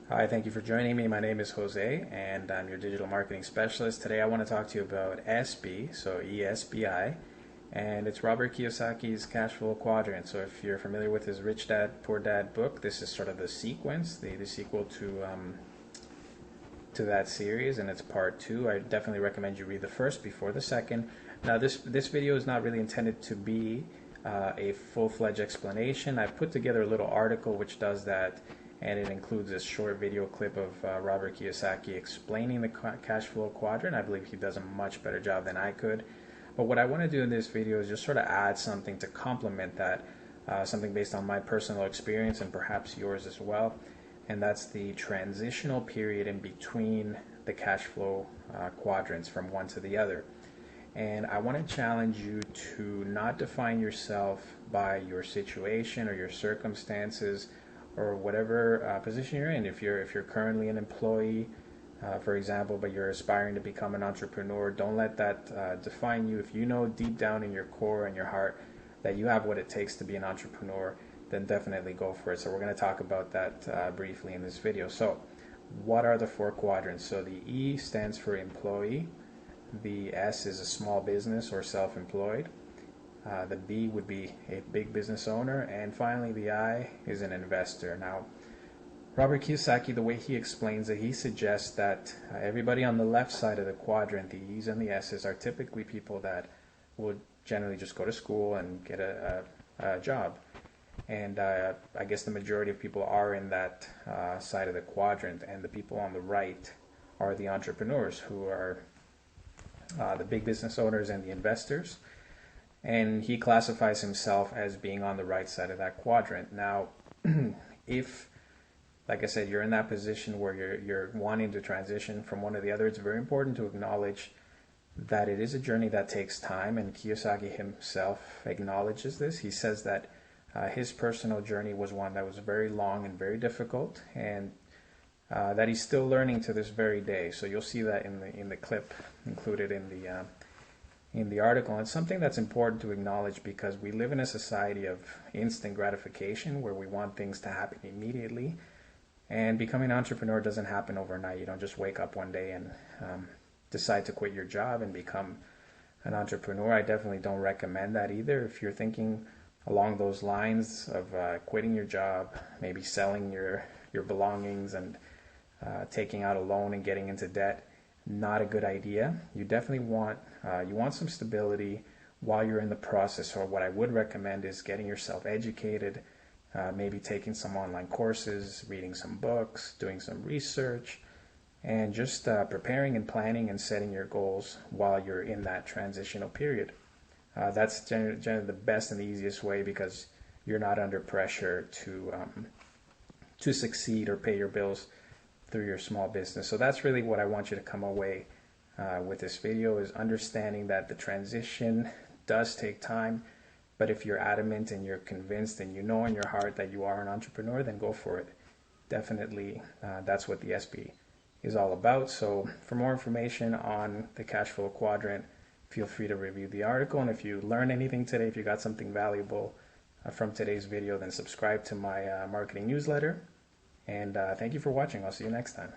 Hi, thank you for joining me. My name is Jose and I'm your digital marketing specialist. Today I want to talk to you about ESBI, so ESBI, and it's Robert Kiyosaki's Cash Flow Quadrant. So if you're familiar with his Rich Dad, Poor Dad book, this is sort of the sequence, the sequel to that series, and it's part two. I definitely recommend you read the first before the second. Now this video is not really intended to be a full-fledged explanation. I've put together a little article which does that, and it includes a short video clip of Robert Kiyosaki explaining the cash flow quadrant. I believe he does a much better job than I could. But what I want to do in this video is just sort of add something to complement that, something based on my personal experience and perhaps yours as well. And that's the transitional period in between the cash flow quadrants from one to the other. And I want to challenge you to not define yourself by your situation or your circumstances or whatever position you're in. If you're currently an employee, for example, but you're aspiring to become an entrepreneur, don't let that define you. If you know deep down in your core and your heart that you have what it takes to be an entrepreneur, then definitely go for it. So we're going to talk about that briefly in this video. So what are the four quadrants? So the E stands for employee. The S is a small business or self-employed. The B would be a big business owner, and finally the I is an investor. Now, Robert Kiyosaki, the way he explains it, he suggests that everybody on the left side of the quadrant, the E's and the S's, are typically people that would generally just go to school and get a job. And I guess the majority of people are in that side of the quadrant, and the people on the right are the entrepreneurs, who are the big business owners and the investors. And he classifies himself as being on the right side of that quadrant. Now, if, like I said, you're in that position where you're wanting to transition from one to the other, it's very important to acknowledge that it is a journey that takes time, and Kiyosaki himself acknowledges this. He says that his personal journey was one that was very long and very difficult, and that he's still learning to this very day. So you'll see that in the clip included in the article. And it's something that's important to acknowledge because we live in a society of instant gratification where we want things to happen immediately. And becoming an entrepreneur doesn't happen overnight. You don't just wake up one day and decide to quit your job and become an entrepreneur. I definitely don't recommend that either. If you're thinking along those lines of quitting your job, maybe selling your belongings and taking out a loan and getting into debt, not a good idea. You definitely want some stability while you're in the process. Or what I would recommend is getting yourself educated, maybe taking some online courses, reading some books, doing some research, and just preparing and planning and setting your goals while you're in that transitional period. That's generally the best and the easiest way, because you're not under pressure to succeed or pay your bills through your small business. So that's really what I want you to come away with this video, is understanding that the transition does take time, but if you're adamant and you're convinced and you know in your heart that you are an entrepreneur, then go for it. Definitely, that's what the ESBI is all about. So for more information on the cash flow quadrant, feel free to review the article. And if you learned anything today, if you got something valuable from today's video, then subscribe to my marketing newsletter. And thank you for watching. I'll see you next time.